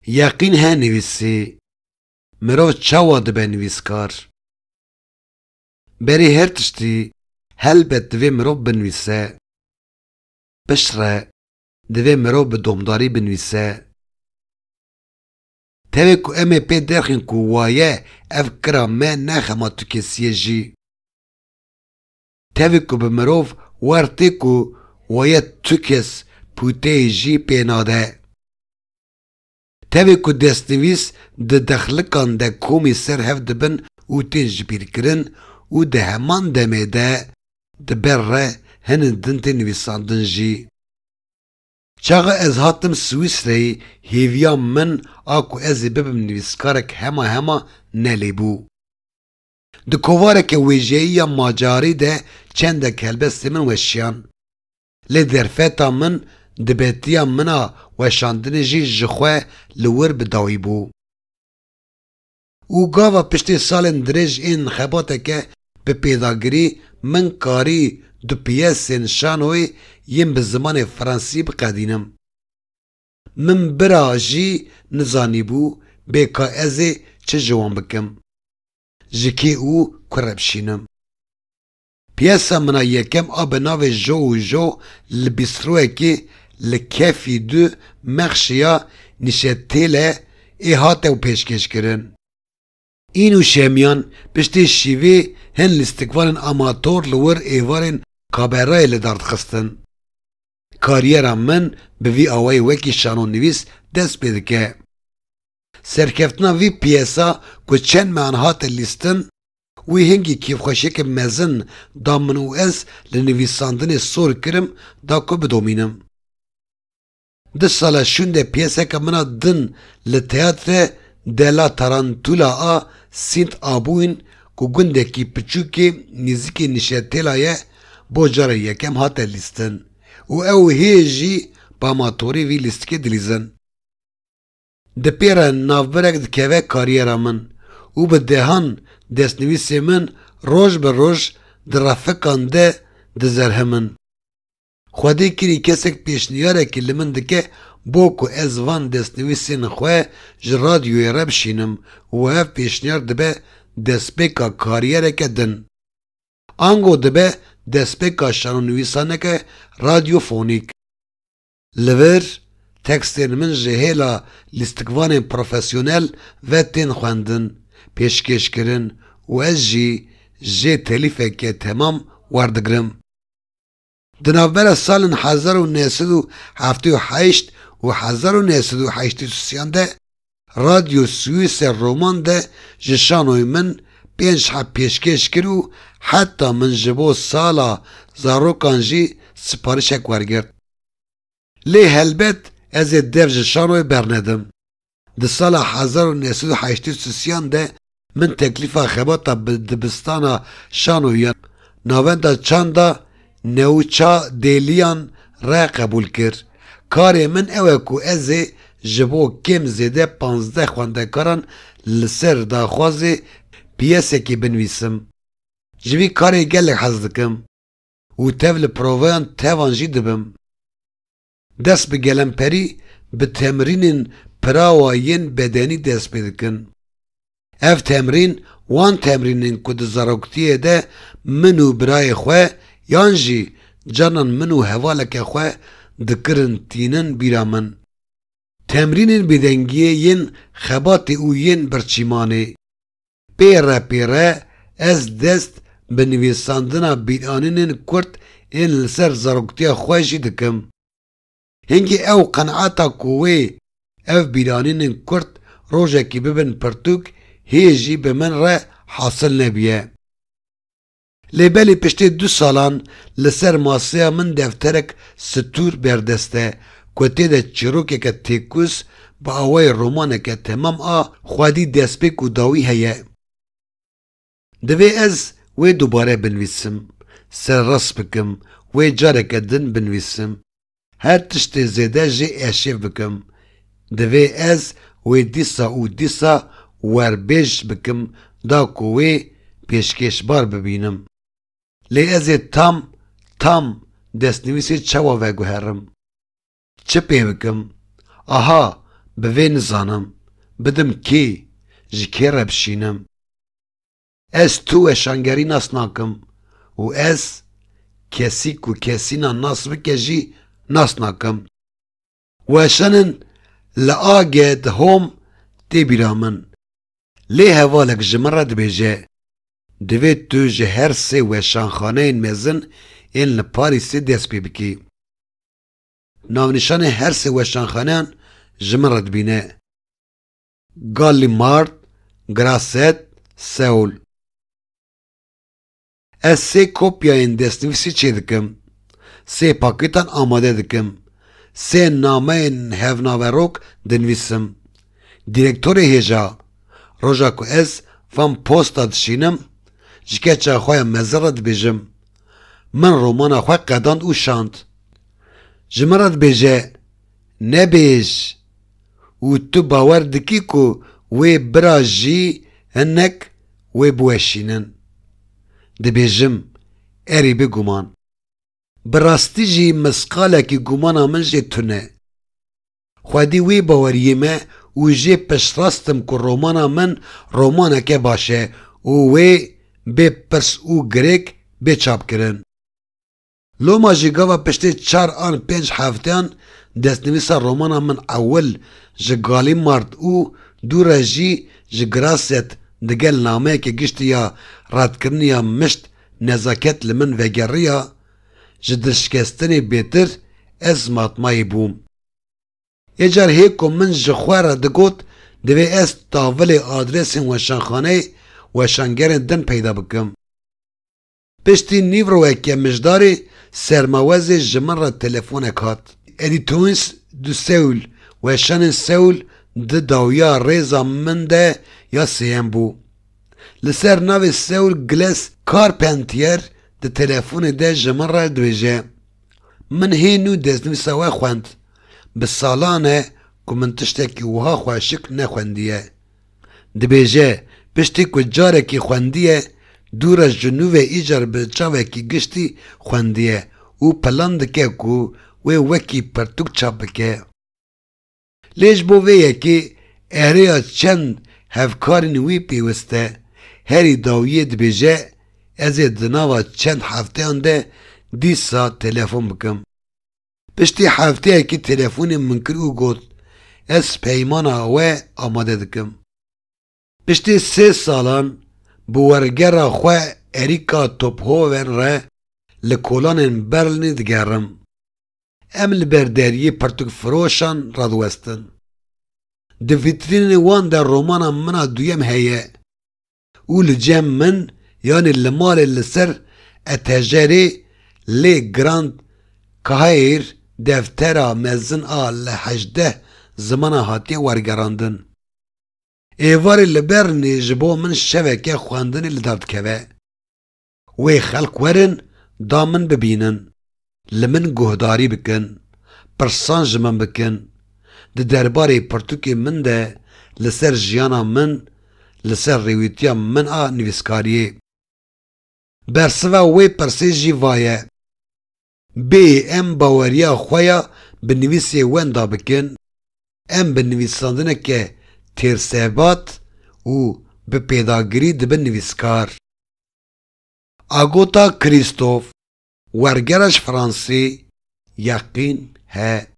یقین ها نویسی مرو چاوا دبه نویسکار بری هر تشتی هلبت دوی مرو بنویسه بشره دوی مرو بدومداری بنویسه تاوی کو امی پی درخین کو وایه اف کرا ما نخما تو کسیه جی تاوی کو بمروف ورتی کو وایه تو کس پوته جی پیناده تاوی کو دستنویس ده دخلکان ده کومی سر هف دبن او تین جبیر کرن او ده همان دمه ده ده بره هنن دن تین نویساندن جی چاقا از هاتم سویسری هیویا من آکو ازی ببم نویسکارک هما نلیبو ده کوارک ویجهی یا ماجاری ده چند کلبستی من وشیان لی درفتا من ده بیتیا منا وشاندن جی جخوه لور بداوی بو او گاوا پشتی سالن درج این خباته که به پیداگری من کاری دو پیسین شانوی یم به زمان فرانسی بقدینم من برا جی نزانی بو بیکا ازی چه جوان بکم جکی او کربشینم پیسا منا یکم آب ناو جو لبیستروه که لکفی دو مخشیا نشتیله ای هاته و پیشکش کرن اینو شمیان پشتی شیوی هن لستکوان اماتور لور ایوارن کابرای لدارد خستن کاریرا من به وی آوای وکی شانون نویس دست پیده که سرکفتنا وی پیسا که چند معنهات لیستن وی هنگی کیف خوشه که مزن دامنو از لنویساندن سور کرم دا که بدومینم ده سالا شونده پیسا که منا دن لتیاتر دلا تارانتولا آ سینت آبوین که گنده کی پچوکی نزیکی نشتیلایه بو جاره یکم هاته لیستن و او هیجی با ماتوری وی لیست که دلیزن ده پیره نافبرک دکوه کاریرا من و به دهان دستنویسی من روش به روش در رفقان ده دزره من خودی کری کسک پیشنیاره که لمن دکه بو که از وان دستنویسی نخواه جرادیوی رب شینم و هف پیشنیار دبه دستپیکا کاریره که دن آنگو دبه دستپیکا شانونویسانه که رادیوفونیک لور تکستین من جهیلا لیستکوان پروفیسیونل و تین خواندن پیشکش کرن و از جی تلیفه که تمام وردگرم دنابر سالن 1978 و 1983 ده رادیو سویس رومان ده جشانوی من 5 حب پیشکش کرو حتی من جبو سالا زاروکان جی سپارشک ورگرد لی هلبت از دیو جشانوی برندم ده سالا 1983 ده من تکلیفا خباتا دبستانا شانویان ناوندا چاندا نوچا دیلیان را قبول کر کار من اوه کو ازی جبو کم زیده 15 خوانده کاران لسر داخوازی پیسه کی بنویسم جوی کاری گلک حز دکم و تول پروویان تاوان جی دبم دست به گلم پری به تمرین پراوین بدنی دست بدکن اف تمرین وان تمرینین کد زاروکتیه ده منو برای خواه یانجی جانان منو حوالک خواه دکرن تینن بیرامن تمرینین بدنگیه ین خبات او ین برچیمانه پیره از دست به نویساندنا بیانین کرد این لسر زاروکتیا خوشی دکم هنگی او قناعتا کوه او بیانین کرد روژه کی ببن پرتوک هیجی به من را حاصل نبیه لیبلی پشتی 2 سالان لسر ماسیا من دفترک ستور بردسته کوتی ده چروکه که تیکوس با آوای رومانه که تمام خوادی دسپیک و داوی هیه دوی از وی دوباره بنویسم سر راست بکم وی جاره که دن بنویسم هر تشتی زیده جی اشیف بکم دوی از وی دیسا ور بیش بکم دا کو وی پیشکش بار ببینم لی از تام دست نویسی چوا و گوهرم چه پی بکم آها بوی نزانم بدم کی جی که را بشینم از تو وشانگری ناس ناکم و از کسی کو کسی ناس بکه جی ناس ناکم وشانن لآگه دهم تی بیرامن لی هوالک جمرد بیجه دوید تو جه هر سه وشانخانه این مزن این لپاری سه دست پی بکی ناونشان هر سه وشانخانه جمرد بینه گالی مارد گراست سئول از سه kopya این دستنویسی چه دکم سه پاکتان آماده دکم سه نامه این هفناوروک دنویسم دیرکتور هجا روژا که از فان پوستا دشینم جکه چه خواه مزرد بیجم من رومان خواه قداند او شاند جمرد بیجه نبیج و تو باور دکی که وی برا جی هنک وی بوشینن دبیجم اری بگومان براستی جی مسقاله کی گومانا من جی تونه خوادی وی باوریمه و جی پشراستم که رومانا من رومانا که باشه و وی به پرس او گریک به چاپ کرن لوما جی گاوا پشتی 4-5 هفتهان دستنویسا رومانا من اول جی گالی مارد او دورا جی گراست دگل نامه که گشتی یا رد کرنی یا مشت نزاکت لمن وگری یا جدشکستنی بیتر از ماتمایی بوم اجار هیکو من جخواره دگوت دوی از تاول آدرس وشانخانه وشانگرن دن پیدا بکم پشتی نیورو اکی مجداری سرموز جمن را تلفون کات ادیتونس دو سئول وشان سئول ده داویا ریزا من ده یا سیم بو لسر ناوی سئول گلس کارپنتیر ده تلفون ده جمن را دویجه من هینو دزنویسا و خوند به سالانه که من تشتکی وها خواشک نخوندیه ده بیجه پشتی که جاره کی خوندیه دور از جنوب ایجار به چاوه کی گشتی خوندیه او پلان دکه که وکی پرتوک چاپ بکه لیش بو ویه که اریا چند هفکارین وی پیوسته هری داویه ده بیجه از دناوا چند هفته انده دیسا تلفون بکم پشتی هفته که تلفون منکر او گود از پیمانا و آماده دکم پشتی 3 سالان بورگر خواه اریکا توپهوون را لکولان برلنی دگرم ام لبرداری پرتوک فروشان رادوستن ده ویترین وان در رومانا منا دویم هیه او لجم من یعنی لمال لسر اتجاری لی گراند کهیر دفترا مزن آل 18 زمان هاتی ورگراندن ایواری لبرنی جبو من شبکه خواندنی لداد که وی خلق ورن دامن ببینن لمن گهداری بکن پرسان جمن بکن ده درباره پرتوکی من ده لسر جیانا من لسر ریویتیا من نویسکاریه برسوا وی پرسی جیوایه بی ام باوریا خویا بنویسی وندا بکن ام بنویساندنه که تیرسبات و به پیداگیری دبن نویسکار آگوتا کریستوف ورگرش فرانسی یقین ہے